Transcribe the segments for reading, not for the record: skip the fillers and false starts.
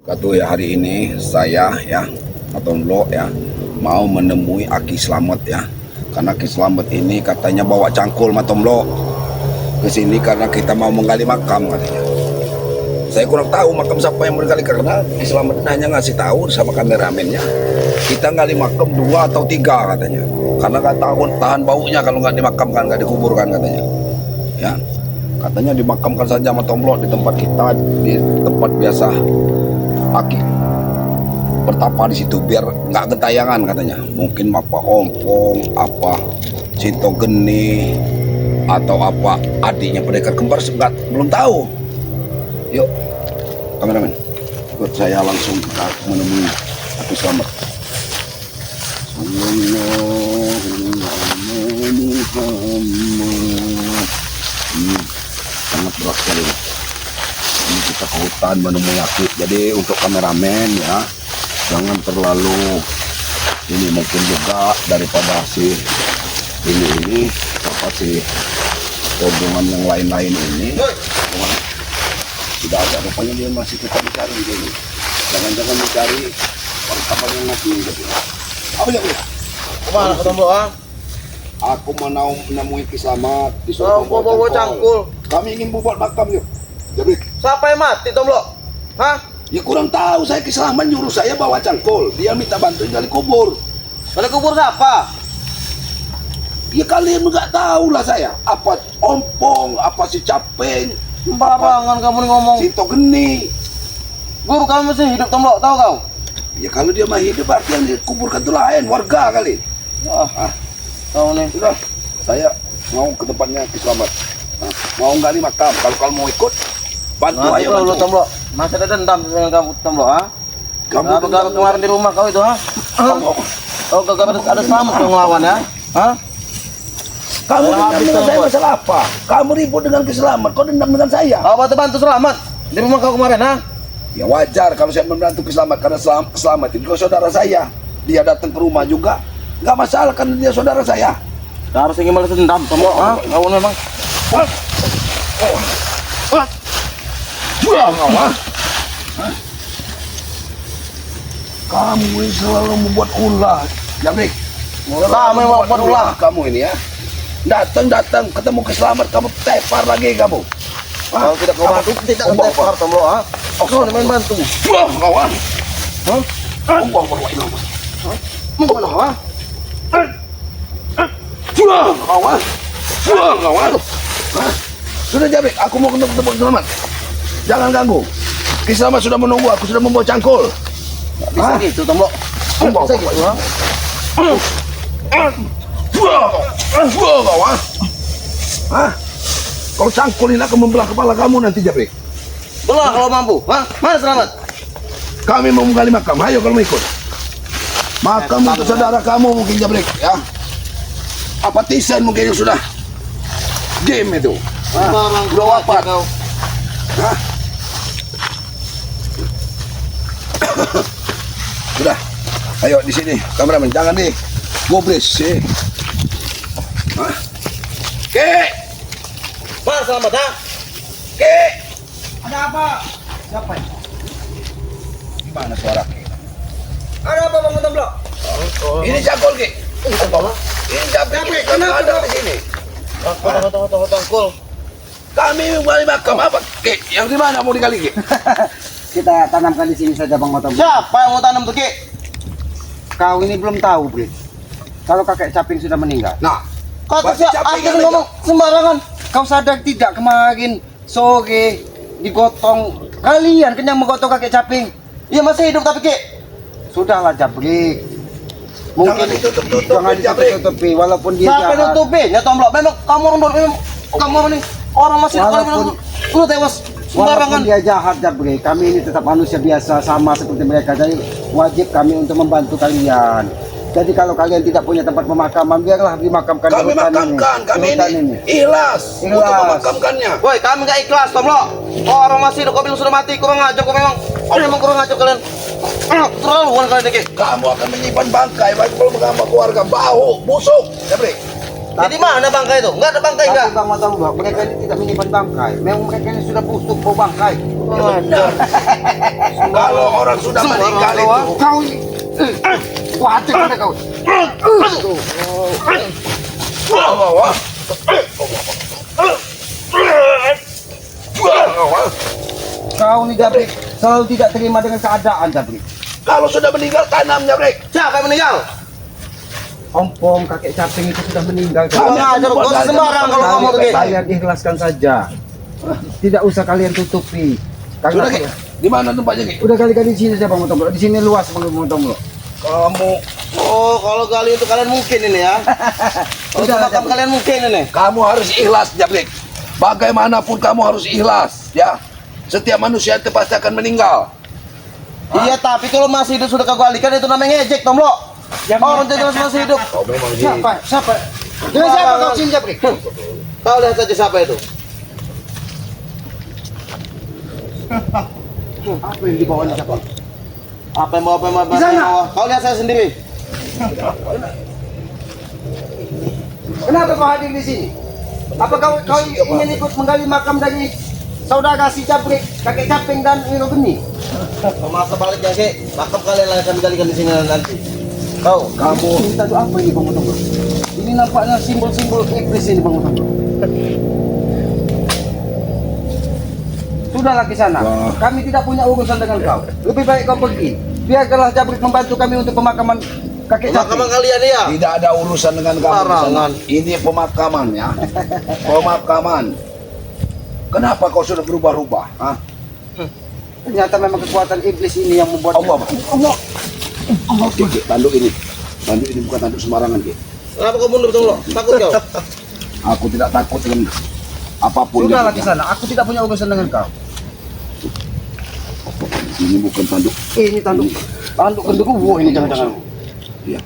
Katu ya, hari ini saya ya atau Lo ya mau menemui Aki Slamet ya. Karena Aki Slamet ini katanya bawa cangkul Matomlo ke sini karena kita mau menggali makam katanya. Saya kurang tahu makam siapa yang menggali karena Aki Slamet hanya ngasih tahu sama kameramennya kita gali makam 2 atau 3 katanya. Karena nggak tahan baunya kalau nggak dimakamkan, nggak dikuburkan katanya. Ya, katanya dimakamkan saja Matomlo di tempat kita, di tempat biasa Aki bertapa di situ biar nggak gentayangan katanya. Mungkin apa ompong, apa Sinto Geni atau apa adiknya pendekar kembar belum tahu. Yuk kameramen, ikut saya langsung kita menemui Aki Slamet. Sangat berat sekali. Ini kita ke hutan menemui Aki. Jadi untuk kameramen ya jangan terlalu ini, mungkin juga daripada si ini apa sih hubungan yang lain-lain ini tidak ada, rupanya dia masih kita mencari ini. Jangan-jangan mencari perkapan yang mati gitu. Apa ya? Kemana ketemu ah? Aku mau menemui Ki Slamet di bawa cangkul. Kami ingin buat makam yuk. Jadi Siapa yang mati Tomlo? Hah? ya kurang tahu, saya Ki Slamet nyuruh saya bawa cangkul. Dia minta bantuin gali kubur. Gali kubur siapa? Ya kalian nggak tahu lah saya. Apa ompong, apa si capeng, Sembarangan kamu nih ngomong. Sinto Geni. Guru kamu masih hidup Tomlo, tahu kau? Ya kalau dia mah hidup berarti yang dikuburkan itu lain, warga kali. Tahu nih. Sudah, saya mau ke tempatnya Ki Slamet. Mau gali makam. Kalau kamu mau ikut, bantu ayo Lu bantu. Tomlo. Masih ada dendam dengan kamu Tomlo, ah? Kamu Apa kemarin di rumah kau itu, ha? Oh, kau ada Slamet yang ngelawan ya? Hah? Kamu dendam dengan saya masalah apa? Kamu ribut dengan Ki Slamet, kau dendam dengan saya. Oh, bantu Slamet di rumah kau kemarin, ha? Ya wajar kalau saya membantu Ki Slamet karena Slamet itu saudara saya. Dia datang ke rumah juga, nggak masalah karena dia saudara saya. Harus ingin balas dendam Tomlo, ha? Kau memang. Kamu ini selalu membuat ulah, Jabrik. Kamu yang membuat ulah. Kamu ini ya. Datang ketemu Ki Slamet, kamu tepar lagi kamu. Kalau tidak kau bantu, tidak akan tepar Tomlo, ha? Kau main bantu. Wah, kawan. Hah? Mau mana, ha? Kawan. Kawan. Sudah Jabrik, aku mau ketemu Ki Slamet. Jangan ganggu. Ki Slamet sudah menunggu, aku sudah membawa cangkul. Bisa gitu Tomlo. Bisa gitu, ha? Kawan. Hah? Kau cangkulin aku membelah kepala kamu nanti, Jabrik. Belah kalau mampu, ha? Mana Slamet? Kami mau menggali makam, ayo kalau mau ikut. Makam untuk saudara kamu mungkin, Jabrik, ya. Apa Tisan mungkin yang sudah game itu. Udah wafat. Hah? Sudah. Ayo di sini, kameramen, jangan nih gubris sih. Hah? Ke, Mana Slamet, ha? ke. Ada apa? Siapa ini? Gimana suara? Ada apa Bang Tomlo? Ini cangkul, Ki. Ini Jabrik, kami ada di sini. Tunggu, tangkul. Kami menggali makam apa? Ki, yang di mana mau digali, Ki? Kita tanamkan di sini saja Bang Motom. Siapa yang mau tanam tuh, Ki? Kau ini belum tahu, Brit. Kalau kakek Caping sudah meninggal. Nah, Kau tuh Masih capek akhirnya kali, ngomong sembarangan. Kau sadar tidak kemarin sore digotong kalian kenyang menggotong kakek Caping? Iya masih hidup tapi, Ki. Sudahlah Jabrik. Mungkin Jangan ditutup-tutupi, jangan Jabrik. ditutup-tutupi walaupun dia Siapa jahat. nutupin? Ya Tomlo, memang kamu orang memang kamu ini orang masih Walaupun- lu tewas Walaupun sembarangan. dia jahat Jabrik, kami ini tetap manusia biasa sama seperti mereka. Jadi wajib kami untuk membantu kalian. Jadi kalau kalian tidak punya tempat pemakaman, biarlah dimakamkan di kami hutan makamkan, ini. kami Di hutan ini ikhlas untuk Ikhlas. memakamkannya. Woi, kami nggak ikhlas, Tomlo. Orang masih hidup, kau bilang sudah mati, kurang ajar, kau memang kurang ajar kalian. Terlaluan kalian, Ki. Kamu akan menyimpan bangkai, baik kalau mengambil keluarga, bau, busuk, Jabrik. Jadi mana bangkai itu? Enggak ada bangkai enggak? Tapi Bang Motombok, mereka ini tidak menyimpan bangkai. Memang mereka ini sudah busuk bau bangkai. Kalau orang sudah meninggal itu, Kau ini. Wajib ada kau. Kau ini Jabrik selalu tidak terima dengan keadaan Jabrik. kalau sudah meninggal tanamnya, Brek. Siapa yang meninggal? Ompong kakek caping itu sudah meninggal. Kurang ajar, kau sembarang kalau ngomong begitu. Kalian ikhlaskan saja. Tidak usah kalian tutupi. Karena Sudah, Ki. Di mana tempatnya, Ki? udah kali-kali di sini siapa Motomlo. Di sini luas Motomlo. Kamu Oh, kalau kali itu kalian mungkin ini ya. Kalau Udah, makam kalian mungkin ini. kamu harus ikhlas, Jabrik. Bagaimanapun kamu harus ikhlas, ya. Setiap manusia itu pasti akan meninggal. Iya, tapi kalau masih hidup sudah kau alihkan itu namanya ngejek, Tomlo. Orang jelas masih hidup. Oh, memang Siapa? Siapa? Dengan siapa kau sini Jabrik? Kau lihat saja siapa itu. Apa yang dibawa siapa? Apa yang bawa Di sana. Kau lihat saya sendiri. Kenapa kau hadir di sini? Apa kau ingin ikut menggali makam dari saudara si Jabrik, kakek caping dan Wiro Geni? Masa baliknya ke makam kalian yang akan digalikan di sini nanti. Kau, Kamu minta doa apa ini Bang Motomlo? Ini nampaknya simbol-simbol iblis ini Bang Motomlo. Sudahlah ke sana. Wah. Kami tidak punya urusan dengan kau. Lebih baik kau pergi. Biarkanlah Jabrik membantu kami untuk pemakaman kakek caping. pemakaman kalian ya. Tidak ada urusan dengan kamu di sana. Larangan. Ini pemakaman, ya. Pemakaman. Kenapa kau sudah berubah-ubah? Hah? Ternyata memang kekuatan iblis ini yang membuat Allah, Allah. Allah, Ki. Tanduk ini. Tanduk ini bukan tanduk sembarangan, Ki. Kenapa kau mundur, Tomlo? Takut kau? Aku tidak takut dengan apapun. Sudahlah yang di sana. Aku tidak punya urusan dengan kau. ini bukan tanduk. Ini tanduk genderuwo ini jangan-jangan. Ya.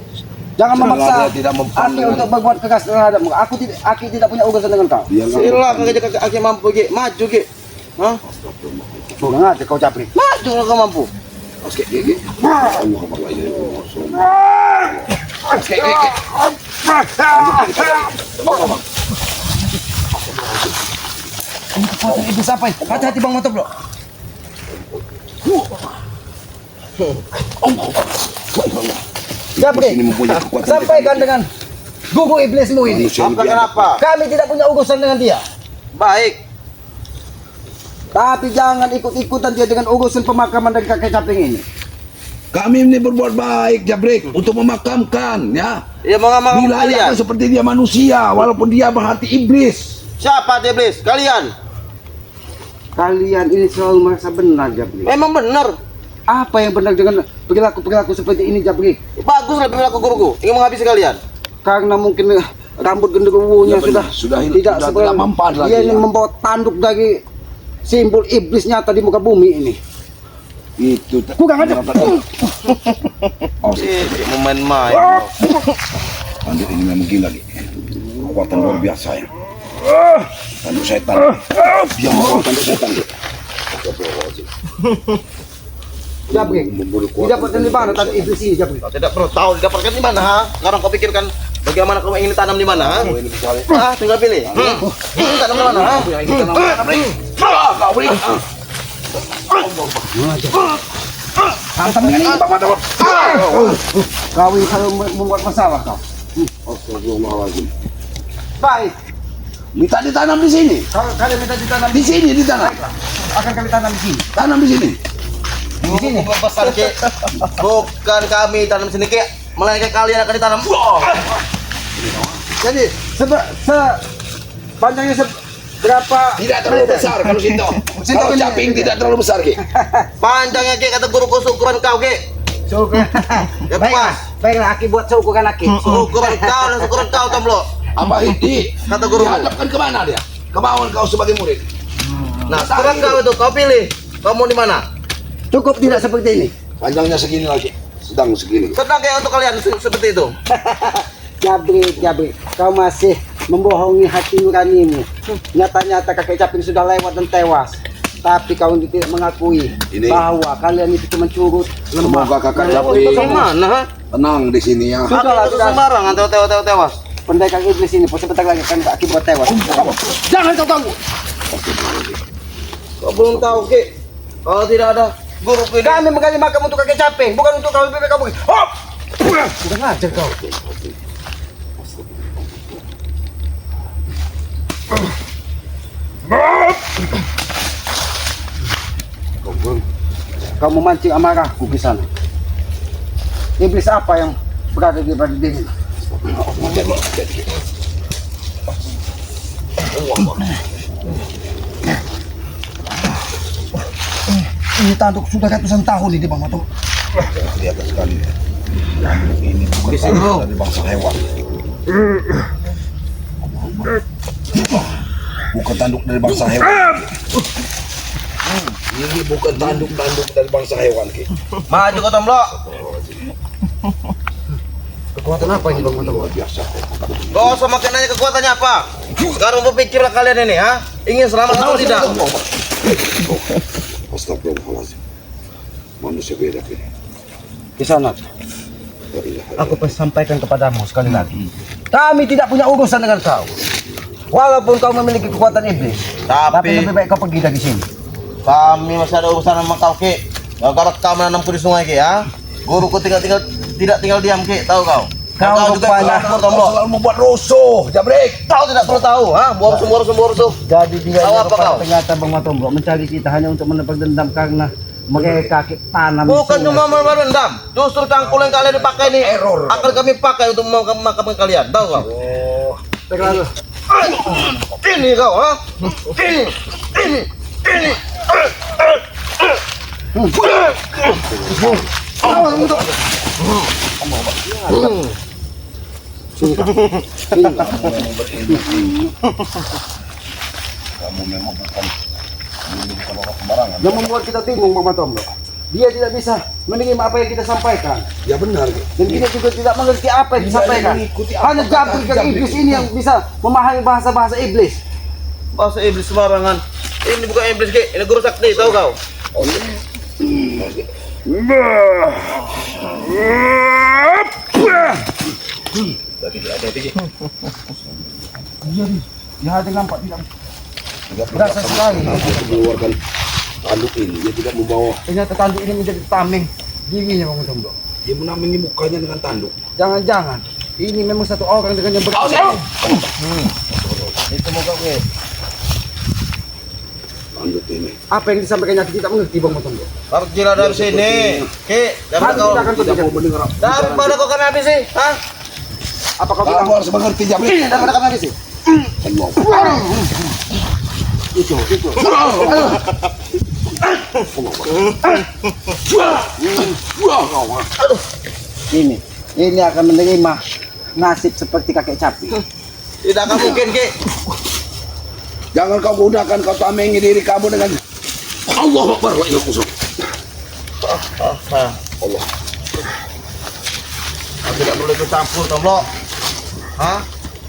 Jangan memaksa Selama dia tidak mempan Aki dengan- untuk berbuat keras terhadapmu. Aki tidak punya urusan dengan kau. Dia nggak Silakan mempan. aja kakek mampu, Ki. Maju, Ki. Hah? Kurang aja kau Jabrik. Maju kalau kau mampu. Oke, Ki. Allah Akbar. Oke, Ki. Ini kekuatan iblis apa ini? Hati-hati Bang Motor, Bro. Jabrik, Ini mempunyai kekuatan. sampaikan dengan guru iblismu ini. Manusia Apa lebih kenapa? Kami tidak punya urusan dengan dia. Baik. Tapi jangan ikut-ikutan dia dengan urusan pemakaman dari kakek caping ini. Kami ini berbuat baik, Jabrik, untuk memakamkan, ya. Ya mau ngomong kalian. Dilayakkan seperti dia manusia, walaupun dia berhati iblis. Siapa dia, iblis? Kalian. Kalian ini selalu merasa benar, Jabrik. Memang benar. Apa yang benar dengan perilaku-perilaku seperti ini, Jabrik? Bagus lah perilaku guruku. Ingin menghabisi kalian. Karena mungkin rambut genderuwonya Ya benar, sudah tidak sudah seperti tidak mempan lagi, dia ya. ingin membawa tanduk dari simbol iblis nyata di muka bumi ini. Itu. Kurang aja. Oh, Mau main-main. tanduk ini memang gila, Ki. Kekuatan luar biasa, ya. Tanduk setan. Dia mau tanduk setan, Ki. Jabrik, Membunuh kuat. didapatkan di mana tanduk iblis ini, Jabrik? Kau tidak perlu tahu didapatkan di mana, ha? Sekarang kau pikirkan bagaimana kau ingin tanam di mana, ha? Oh, ini bisa. Ah, tinggal pilih. Ingin tanam di mana, ha? Kita namanya, Brik. Kau, Brik. Hantam dengan ini, Bang Motor. Kau ini selalu membuat masalah kau. Astagfirullahaladzim. Baik, Minta ditanam di sini. kalau kalian minta ditanam Di sini ditanam. akan kami tanam di sini. Tanam di sini. Di sini. Besar, Ki. Bukan kami tanam sini, Ki. Melainkan kalian akan ditanam. Jadi panjangnya berapa? Tidak terlalu besar kalau situ. Kalau ini- caping tidak terlalu besar, Ki. Panjangnya, Ki, kata guruku ukuran kau, Ki. Suku. Ya, Baiklah, pas. baiklah Aki buat seukuran Aki. Ukuran kau dan ukuran kau, Tomlo. Apa ini? Kata guru. Dihadapkan kemana dia? Kemauan kau sebagai murid. Nah, sekarang kau itu, kau pilih. Kau mau di mana? Cukup tidak seperti ini. Panjangnya segini lagi. Sedang segini. Sedang kayak untuk kalian seperti itu. Jabrik, kau masih membohongi hati nuranimu. Nyata-nyata kakek caping sudah lewat dan tewas. Tapi kau tidak mengakui Ini- bahwa kalian itu cuma curut, lemah. Semoga kakak dan Caping- itu Gimana, ha? Tenang di sini, ya. Sudahlah, Aku itu sudah. sembarangan tewas. Pendekar iblis ini, sebentar lagi kan Aki buat tewas. Jangan kau ganggu. Kau belum tahu, Ki. Kalau tidak ada guruku ini. Kami menggali makam untuk kakek Caping, bukan untuk kami bebek kamu. Hop! Sudah ngajar kau. Kau memancing amarahku ke sana. Iblis apa yang berada di pada diri? Ini tanduk sudah ratusan tahun ini Bang Mato. Kelihatan sekali. Ini bukan dari bangsa hewan. Bukan tanduk dari bangsa hewan. Ini bukan tanduk-tanduk dari bangsa hewan, Ki. Maju kau Tomlo. Kekuatan apa ini Bang Mato? Luar biasa. Kau usah makin nanya kekuatannya apa. Sekarang berpikirlah kalian ini, ha? Ingin selamat atau tidak? Astagfirullahaladzim. Manusia beda, Ki. Kisanak, aku sampaikan kepadamu sekali lagi. Kami tidak punya urusan dengan kau. Walaupun kau memiliki kekuatan iblis, tapi lebih baik kau pergi dari sini. Kami masih ada urusan sama kau, Ki. Gara-gara kau menanamku di sungai, Ki, ya. Guruku tidak tinggal diam, Ki. Tahu kau? Kau juga rupanya ikut Tomlo. Selalu membuat rusuh, Jabrik. Kau tidak perlu tahu, ha? Boros. Jadi dia Tahu apa kau? ternyata Bang Matombo mencari kita hanya untuk menebak dendam karena mereka tanam. Bukan cuma memendam, justru cangkul yang kalian dipakai ini Error. akan kami pakai untuk memakamkan kalian, tahu kau? Terlalu. Ini kau, ha? Ini. Kamu memang bukan orang sembarangan. Yang membuat kita bingung Bang Matombo. Dia tidak bisa menerima apa yang kita sampaikan. Ya benar, Ki. Dan kita juga tidak mengerti apa yang disampaikan. mengikuti apa Hanya kata Jabrik dan Jabrik iblis itu. ini yang bisa memahami bahasa-bahasa iblis. Bahasa iblis sembarangan. Ini bukan iblis, Ki. Ini guru sakti, tahu kau? Tadi dia ada, Ki. Dia ada nampak tidak. Tidak Berasa sekali. mengeluarkan tanduk ini. Dia tidak membawa. Ternyata tanduk ini menjadi tameng dirinya Bang Matombo. Dia menamingi mukanya dengan tanduk. Jangan-jangan ini memang satu orang dengan yang berbeda. Itu muka gue. Tanduk ini. Apa yang disampaikannya kita tidak mengerti Bang Matombo. Pergilah dari sini, Ki. Daripada Kami kau, tidak akan Tidak pergi. mau mendengar. daripada kau kami habisi, ha? Apa kau Kamu bilang? harus mengerti, Jabrik. Daripada kami di sini. Allah. Itu. Ini akan menerima nasib seperti kakek Capi. Tidak akan mungkin, Ki. Jangan kau gunakan, kau tamengi diri kamu dengan Allah Akbar wa ilah kusuk. Allah. Kau tidak boleh ikut campur, Tomlo. Hah?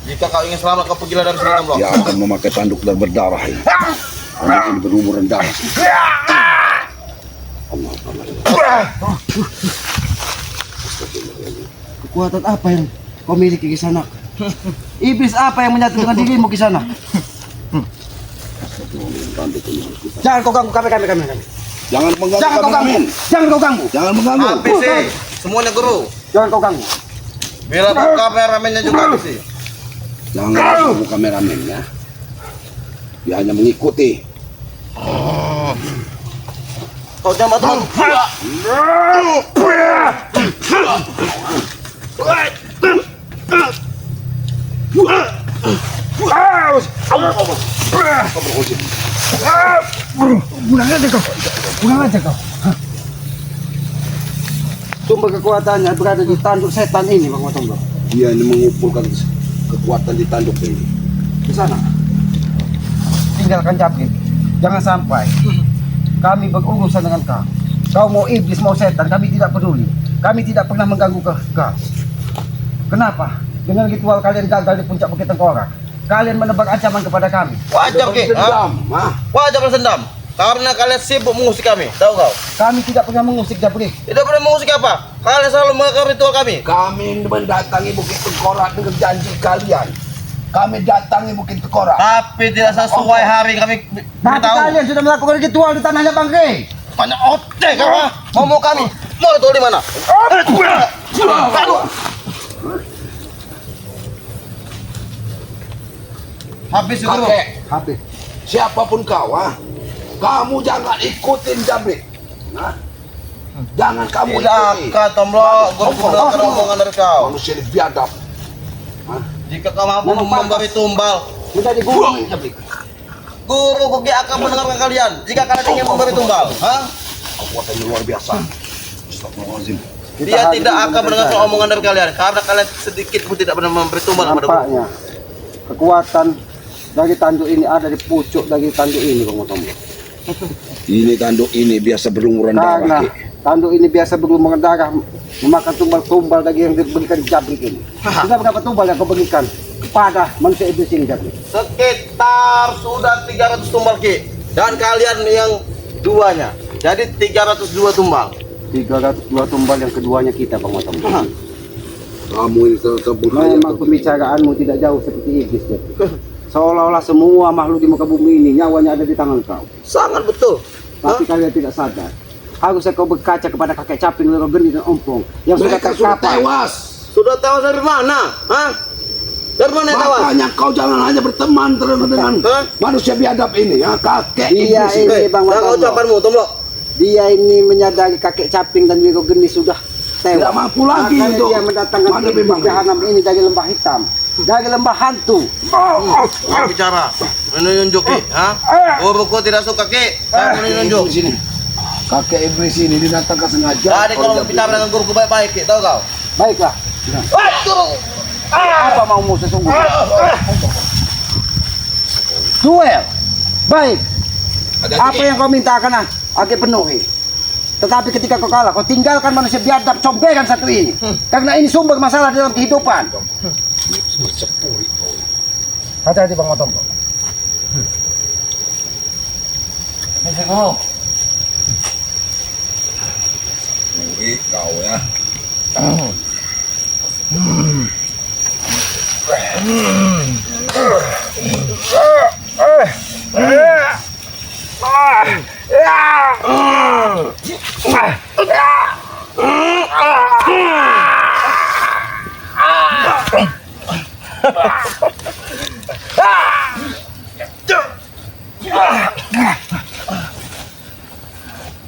Jika kau ingin selamat, kau pergilah dari sini, Tomlo. Dia akan memakai tanduk dan berdarah ini. Tanduk ini berumuran darah. Allah Akbar. Kekuatan apa yang kau miliki di sana? Iblis apa yang menyatu dengan dirimu di sana? Tanduk ini harus kita. Jangan kau ganggu kami. Jangan mengganggu Jangan kau ganggu. kameramen. Jangan kau ganggu. Jangan mengganggu. Habisi. Semuanya guru. Jangan kau ganggu. Bila kameramennya juga habisi. Jangan ganggu kameramen ya. Dia hanya mengikuti. Kau jangan teman. Pulang aja kau. Sumber kekuatannya berada di tanduk setan ini Bang Matombo. Dia hanya mengumpulkan kekuatan di tanduk ini. Di sana. Tinggalkan Jabrik. Jangan sampai kami berurusan dengan kau. Kau mau iblis mau setan, kami tidak peduli. Kami tidak pernah mengganggu kau. Kenapa? Dengan ritual kalian gagal di puncak Bukit Tengkorak. Kalian menebak ancaman kepada kami. Wajar, Ki. Dendam, ha? Wajar bersendam. Karena kalian sibuk mengusik kami, tahu kau? Kami tidak pernah mengusik Jabrik. Tidak pernah mengusik apa? Kalian selalu mengakar ritual kami. Kami mendatangi Bukit Tengkorak dengan janji kalian. Kami datangi Bukit Tengkorak. Tapi tidak sesuai hari kami Tapi tahu. kalian sudah melakukan ritual di tanahnya Bangke. Banyak otek kau ah. Mau kami. Mau tahu di mana? Aduh. Habis itu. Kakek, Habis. siapapun kau, kamu jangan ikutin Jabrik. Nah, jangan kamu Tidak ikuti. akan Tomlo, guru mendengar omongan dari kau. Manusia ini biadab. Jika kau mampu memberi tumbal, Menjadi guru Jabrik. guru Koki akan mendengarkan kalian. Jika kalian ingin memberi tumbal, Kekuatannya luar biasa. Astagfirullahaladzim. dia tidak akan mendengarkan omongan dari kalian karena kalian sedikit pun tidak pernah memberi tumbal kepada guru. Nampaknya kekuatan dari tanduk ini ada di pucuk dari tanduk ini, Bang Tombo. Ini tanduk ini biasa berlumuran darah. Karena Ki. tanduk ini biasa berlumuran darah, memakan tumbal-tumbal dari yang diberikan Jabrik ini. Kita berapa tumbal yang kau berikan kepada manusia iblis ini, Jabrik? Sekitar sudah 300 tumbal Ki. Dan kalian yang duanya. Jadi 302 tumbal. 302 tumbal yang keduanya kita, Bang Tombo. Kamu ini tersebut Memang pembicaraanmu tidak jauh seperti iblis, Jabrik. Seolah-olah semua makhluk di muka bumi ini nyawanya ada di tangan kau. Sangat betul. Tapi kalian tidak sadar. Harusnya kau berkaca kepada kakek Caping, Lero Geni, dan Ompong yang sudah mereka sudah terkapar. tewas. Sudah tewas dari mana? Dari mana yang tewas? Makanya kau jangan hanya berteman terus dengan manusia biadab ini, kakek Dia iblis ini. ini, Bang Jangan Tombo. ucapanmu, Tomlo. Dia ini menyadari kakek Caping dan Lero Geni sudah tewas. Tidak mampu lagi Makanya untuk dia mendatangkan menghadapi iblis bangsa. jahanam ini dari lembah hitam, dari lembah hantu. Kau bicara. Menunjuk Ki. Guruku tidak suka Ki. Saya menunjuk. Di sini. Kakek iblis ini didatangkan sengaja. Jadi kalau bicara dengan guruku baik-baik Ki, tahu kau? Baiklah. Apa maumu sesungguhnya? Duel. Baik. Apa yang kau minta akan aku penuhi. Tetapi ketika kau kalah, kau tinggalkan manusia biadab comberan satu ini. Karena ini sumber masalah dalam kehidupan. Hati-hati Bang Tombo. Misi guru. Ngeri kau ya.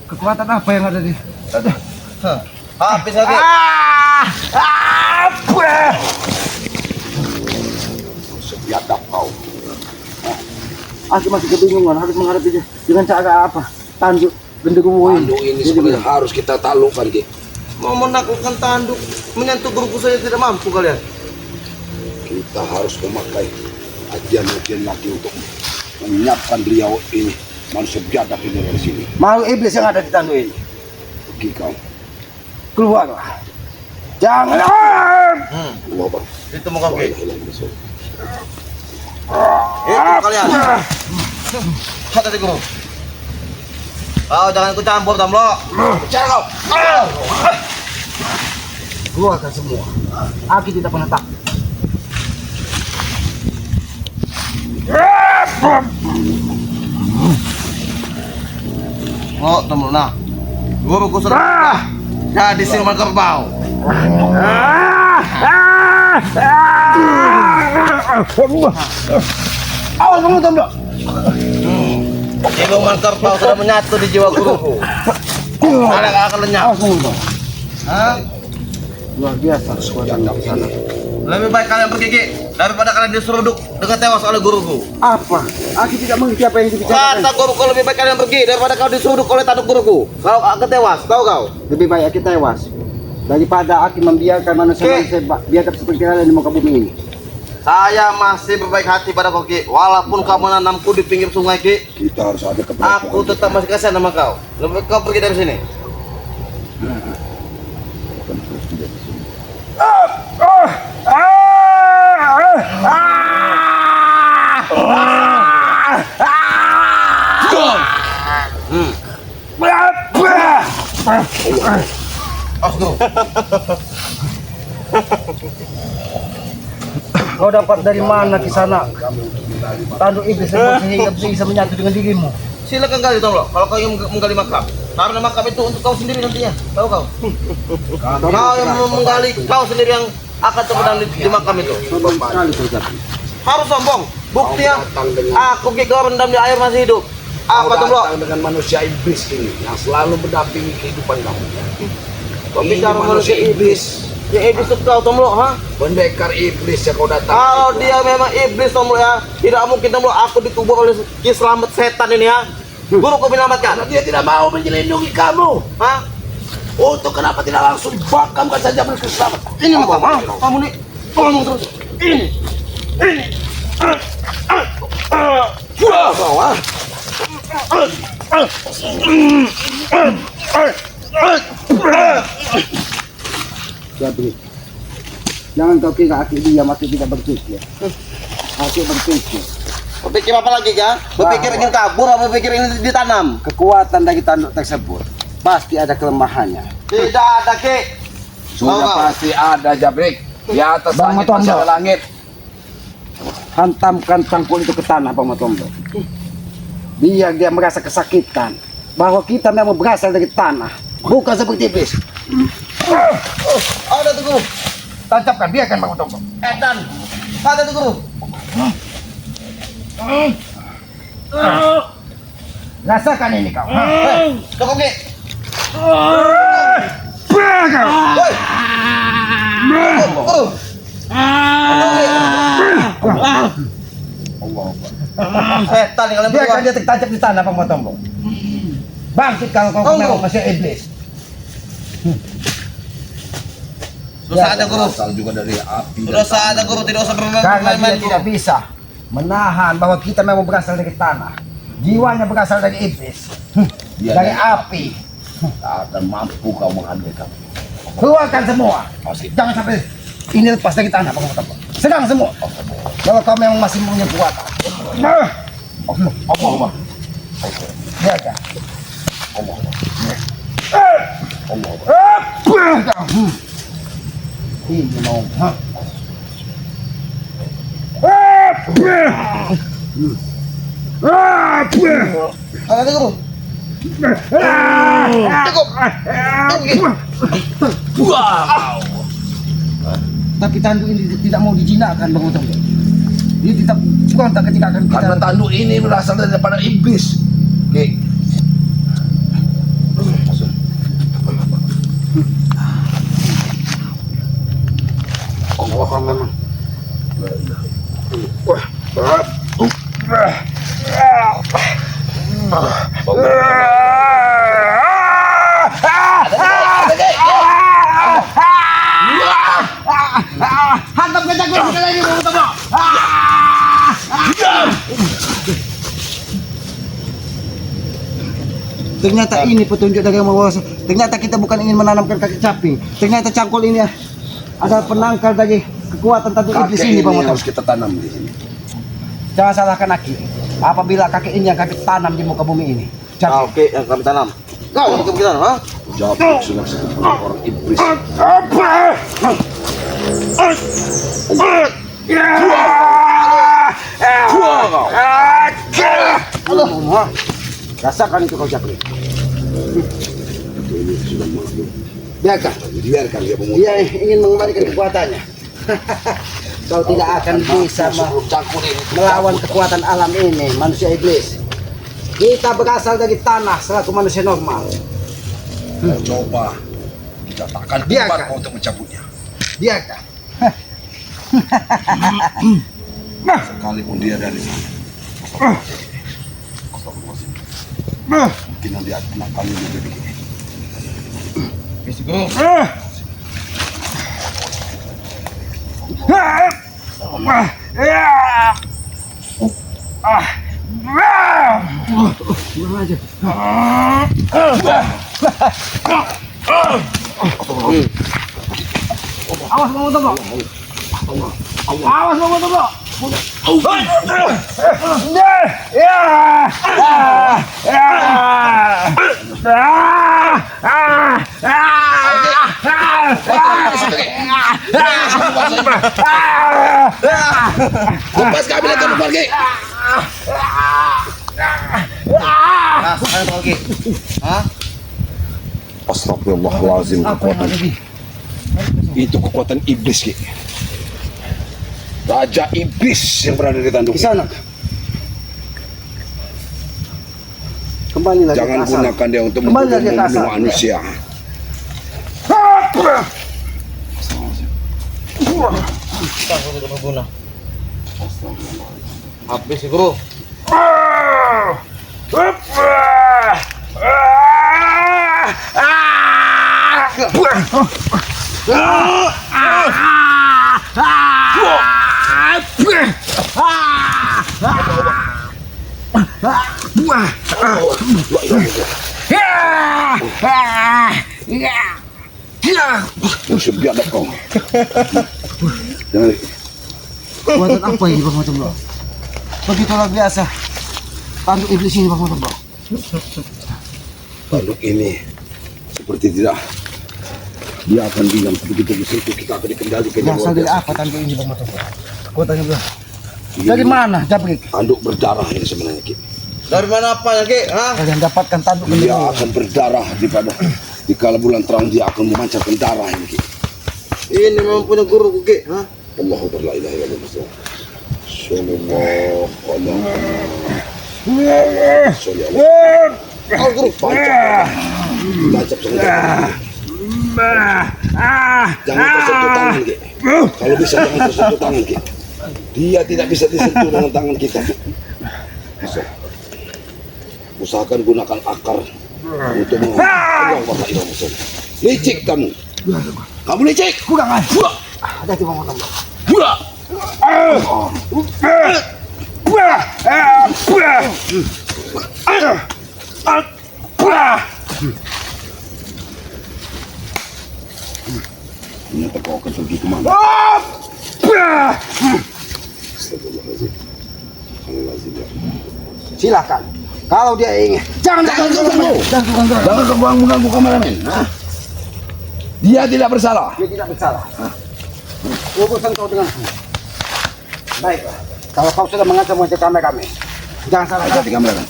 Kekuatan apa yang ada di? Habis lagi. Biadab kau. Aku masih kebingungan harus menghadapi dia dengan cara apa? Tanduk genderuwo ini. Tanduk ini sebenarnya harus kita taklukkan, Ki. Mau menaklukkan tanduk, menyentuh guruku saja tidak mampu kalian. Kita harus memakai ajian-ajian lagi untuk menyiapkan beliau ini, manusia biadab ini dari sini. Makhluk iblis yang ada di tanduk ini. Pergi kau. Keluarlah. Jangan. Allah Bang. Itu muka Ki. Itu Itu kalian. Hati-hati guru. Kau jangan ikut campur, Tomlo. bicara kau. Keluarkan semua. Aku tidak pernah takut. Oh, Tomlo, nah. Guruku sudah jadi siluman kerbau. Awas kamu Tombo. Siluman kerbau sudah menyatu di jiwa guruku. Kalian akan lenyap. Awas kamu Tombo. Hah? Luar biasa kekuatan di sana. Lebih baik kalian pergi Ki, daripada kalian diseruduk dengan tewas oleh guruku. Apa? Aku tidak mengerti apa yang dibicarakan. Kata guruku lebih baik kalian pergi daripada kau diseruduk oleh tanduk guruku. Kalau aku tewas, tahu kau? Lebih baik aku tewas daripada aku membiarkan manusia biadab seperti kalian di muka bumi ini. Saya masih berbaik hati pada kau Ki, walaupun kau menanamku di pinggir sungai Ki. Kita harus ada keberanian. Aku tetap masih kasihan sama kau. Lebih baik kau pergi dari sini. Kau dapat dari mana di sana? Tanduk iblis sehingga bisa menyatu dengan dirimu. Silakan gali Tomlo, kalau kau ingin menggali makam. Karena makam itu untuk kau sendiri nantinya. Tahu kau? Kau yang menggali, kau sendiri yang akan terpedang di makam itu. Sombong sekali kau Japri. Harus sombong. Buktinya aku Ki kau rendam di air masih hidup. Apa tuh, Bro? datang dengan manusia iblis ini yang selalu mendampingi kehidupan kamu. Kau Ini bicara manusia iblis. Ya iblis itu kau Tomlo, ha? Pendekar iblis yang kau datang. Kalau dia memang iblis Tomlo ya, tidak mungkin Tomlo aku dikubur oleh Ki Selamat setan ini ya. Guru kau menyelamatkan. Karena dia tidak mau melindungi kamu. Hah? Untuk kenapa tidak langsung bakamkan saja mereka selamat? Ini makam, ha? Kamu nih ngomong terus. Ini. Wah, bawah. Japri. Jangan kau kira Aki dia mati tidak berpikir. Aki berpikir. Berpikir apa lagi ya? Berpikir ingin kabur apa berpikir ingin ditanam? Kekuatan dari tanduk tersebut pasti ada kelemahannya. Tidak ada, Ki. Sudah Mau, pasti ada Jabrik. Di atas Bang langit Matondo. masih ada langit. Hantamkan cangkul itu ke tanah, Pak Matondo. Biar dia merasa kesakitan bahwa kita memang berasal dari tanah, bukan seperti iblis. Ada tuh, Guru. Tancapkan, biarkan Pak Matondo. Edan. Ada tuh, Guru. Rasakan ini kau. Tunggu, Ki. Woi. Setan nih kalian Biarkan berdua. dia tertancap di tanah, Pak Matondo. Bangkit kalau kau Tunggu. memang masih iblis. Sudah saatnya, Guru. Asal juga dari api. Sudah saatnya, Guru. Tidak usah Karena bermain-main, dia tidak Guru. bisa menahan bahwa kita memang berasal dari tanah. Jiwanya berasal dari iblis. Dia Dari dari api. Tak akan mampu kau mengambil kamu. Keluarkan semua. Pasti. Jangan sampai ini lepas dari tanah, Pak Matondo. Serang semua. Kalau kau memang masih punya kekuatan. Allah. Biarkan. Ini mau. Ada tuh, Guru. Cukup. Cukup, Ki. Tapi tanduk ini tidak mau dijinakkan, Bang Matondo. Dia tetap berontak ketika akan kita. Karena tanduk ini berasal daripada iblis. Oke. Allah memang. Hantam ke cangkul sekali lagi, Bang Matondo. Ternyata ini petunjuk dari Yang Maha Kuasa. Ternyata kita bukan ingin menanamkan kaki caping. Ternyata cangkul ini adalah penangkal dari kekuatan tanduk iblis Kakek ini, ini Bang harus Matondo. kita tanam di sini. Jangan salahkan Aki. Apabila kakek ini yang kakek tanam di muka bumi ini. Kau, Ki, yang kami tanam. Kau yang kami tanam, ha? Jawab sudah seperti orang iblis. Rasakan itu kau Japri. Ini sudah mampu. Biarkan. Biarkan dia memutar. Dia ingin mengembalikan kekuatannya. Kau tidak akan bisa Cangkul ini. melawan kekuatan alam ini, manusia iblis. Kita berasal dari tanah selaku manusia normal. Coba. Kita takkan Biarkan. kuat kau untuk mencabutnya. Biarkan. Sekalipun dia dari sana. Mungkin nanti anak kami juga begini. Bisa, Guru. Awas Bang Matondo. Awas Bang Matondo. Lepas kami lagi pergi. Rasakan kau, Ki. Hah? Astagfirullahalazim. Apa yang ada di? Itu kekuatan iblis, Ki. Raja iblis yang berada di tanduk. Di sana. Kembali lagi Jangan ke asal. gunakan dia untuk Kembali lagi ke membunuh asal. manusia. Kita tidak berguna. Habis sih, Guru. Musuh biadab kau. Jangan. Buatan apa ini Bang Matullah? Begitulah biasa. Tanduk iblis ini Bang Matullah. Tanduk ini seperti tidak. Dia akan bilang begitu itu kita akan dikendalikan. Berasal dari apa tanduk ini Bang Matullah? Kuatannya bilang. Dari mana Jabrik? Tanduk berdarah ini sebenarnya, Ki. Dari mana apa ya, Ki? Hah? Kalian dapatkan tanduk Dia ini. akan berdarah di kala bulan terang dia akan memancarkan darah ini, Ki. Ini memang punya guru, Ki. Hah? Allahu Akbar, la ilaha illallah. Sallallahu Oh, Guru. Bancap jangan tersentuh tangan, Ki. Kalau bisa jangan tersentuh tangan, Ki. Dia tidak bisa disentuh dengan tangan kita. Bisa. Usahakan gunakan akar untuk mengambil. Licik kamu. Kamu licik. Kurang aja. Hati-hati Bang Matullah. Ternyata kau akan pergi kemana? Astagfirullahaladzim. Astagfirullahaladzim, ya. Silakan. Kalau dia ingin, jangan ganggu. Jangan Jangan mengganggu kameramen. Dia tidak bersalah. Dia tidak bersalah. Urusan kau denganku. Baiklah. Kalau kau sudah mengancam kami, jangan salah. Hati kameramen.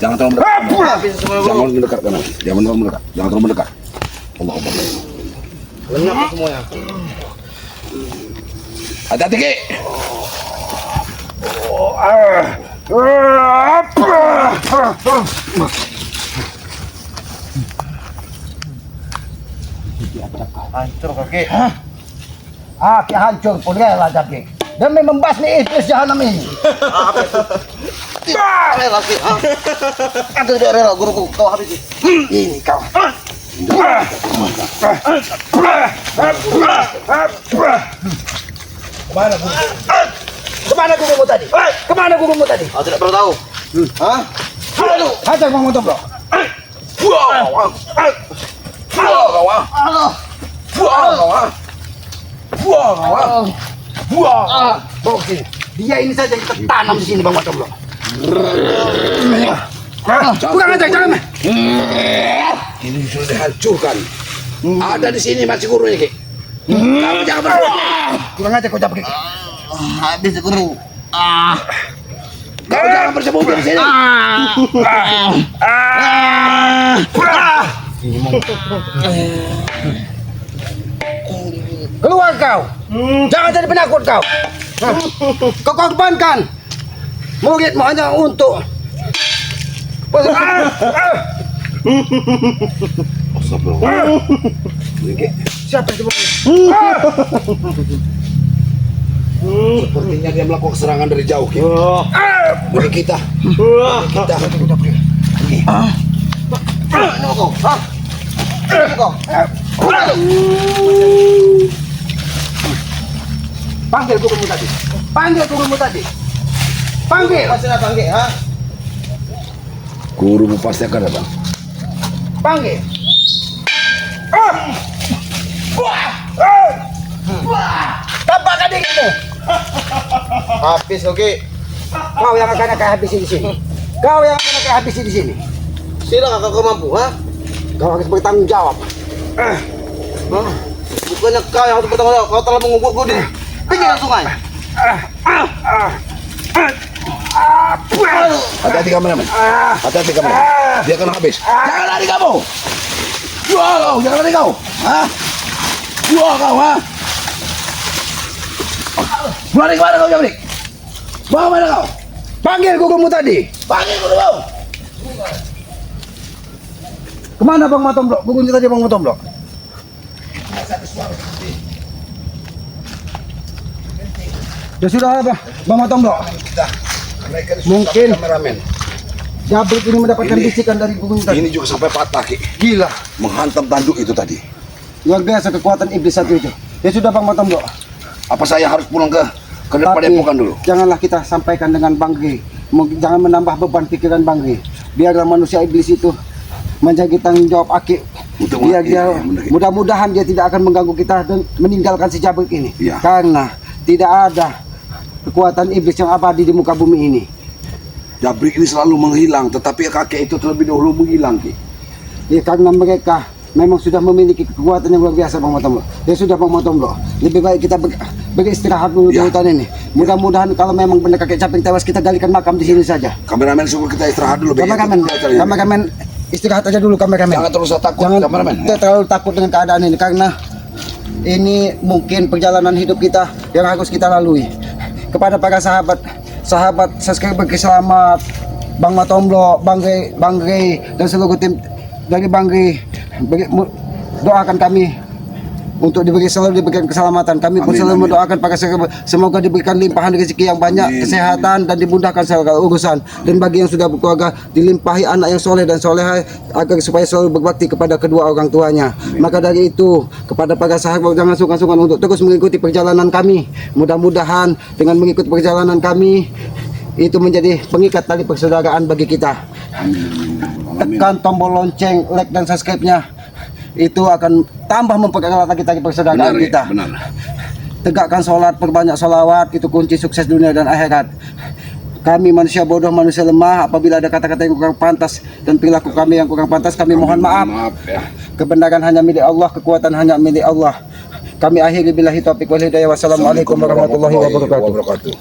Jangan terlalu mendekat. Habis semua, Guru. Jangan mendekat kanan. Jangan terlalu mendekat. Jangan terlalu mendekat. Allah Akbar. Lenyap semuanya. Hati-hati, Ki. Hancur, Ki. Api hancur pun rela Jabrik. Demi membasmi iblis jahanam ini. Rela, Ki. Hah? Aku tidak rela, Guruku. Kau habisi. Ini kau. Kemana gurumu tadi? Kemana gurumu tadi? Aku tidak perlu tahu. Hah? Hajar Bang Matullah. Oke. Dia ini saja yang kita tanam di sini Bang Matullah. Bukan aja, jangan. Ini sudah dihancurkan. Ada di sini masih gurunya, Ki. Kamu jangan berbuat. Kurang aja kau Jabrik. Habis, Guru. Kau jangan bersembunyi di sini. Keluar kau. Jangan jadi penakut kau. Kau korbankan muridmu hanya untuk Astagfirullah. Ini, Ki. siapa itu? Sepertinya dia melakukan serangan dari jauh, Ki. Murid kita. Murid kita. Ini kau. Hah? Ini kau. Panggil gurumu tadi. Panggil gurumu tadi. Panggil. Masih datang, Ki. Hah? Gurumu pasti akan datang. Panggil. Tampakkan dirimu. Habis, Ki. Kau yang akan aku habisi di sini. Kau yang akan aku habisi di sini. Silakan kau mampu, ha? Kau harus bertanggung jawab. Hah? Bukannya kau yang harus bertanggung jawab. Kau telah menguburku di pinggiran sungai. Hati-hati kameramen. Hati-hati kameramen. Dia akan habis. Jangan lari kamu. Keluar kau, jangan lari kau. Ha? Keluar kau, ha? Lari kemana kau, Jabrik? Bawa mana kau? Panggil gugumu tadi. Panggil kau kau. Kemana Bang Matomblok? Gugunya tadi Bang Matomblok. Ya sudah Bang Matomblok. Mungkin kameramen. Jabrik ini mendapatkan Ini- bisikan dari gugunya tadi. Ini juga sampai patah, Ki. Gila. Menghantam tanduk itu tadi. Luar biasa kekuatan iblis satu itu. Ya sudah Bang Matomblok. Apa saya harus pulang ke depan Depokan dulu? Janganlah kita sampaikan dengan Bang G. Jangan menambah beban pikiran Bang G. Biarlah manusia iblis itu menjadi tanggung jawab Aki. Untuk Biar mati, dia, ya, benar. mudah-mudahan dia tidak akan mengganggu kita dan meninggalkan si Jabrik ini. Iya. Karena tidak ada kekuatan iblis yang abadi di muka bumi ini. Jabrik ini selalu menghilang, tetapi kakek itu terlebih dahulu menghilang, Ki. Ya, karena mereka memang sudah memiliki kekuatan yang luar biasa Bang Matomblok. Ya sudah Bang Matomblok. Lebih baik kita beristirahat dulu di Ya. hutan ini. Mudah-mudahan kalau memang benar kakek Caping tewas, kita galikan makam di sini saja. Kameramen suruh kita istirahat dulu. Kameramen istirahat aja dulu kameramen. Jangan terus takut, Jangan kameramen. kita terlalu takut dengan keadaan ini karena ini mungkin perjalanan hidup kita yang harus kita lalui. Kepada para sahabat subscriber selamat, Bang Matomblok, Bang Rey dan seluruh tim dari Bang Rey, doakan kami untuk selalu diberikan keselamatan. Kami pun Amin, selalu amin. mendoakan para sahabat semoga diberikan limpahan rezeki yang banyak, Amin, kesehatan dan dimudahkan segala urusan. Dan bagi yang sudah berkeluarga dilimpahi anak yang soleh dan solehah agar supaya selalu berbakti kepada kedua orang tuanya. Maka dari itu kepada para sahabat jangan sungkan-sungkan untuk terus mengikuti perjalanan kami. Mudah-mudahan dengan mengikuti perjalanan kami itu menjadi pengikat tali persaudaraan bagi kita. Amin. Tekan tombol lonceng, like dan subscribe-nya. Itu akan tambah mempererat lagi tali persaudaraan Benar, kita. benar. Tegakkan sholat, perbanyak sholawat, itu kunci sukses dunia dan akhirat. Kami manusia bodoh, manusia lemah. Apabila ada kata-kata yang kurang pantas dan perilaku kami yang kurang pantas, kami mohon maaf. Maaf ya. Kebenaran hanya milik Allah, kekuatan hanya milik Allah. Kami akhiri billahi taufiq wal hidayah. Wassalamualaikum warahmatullahi wabarakatuh.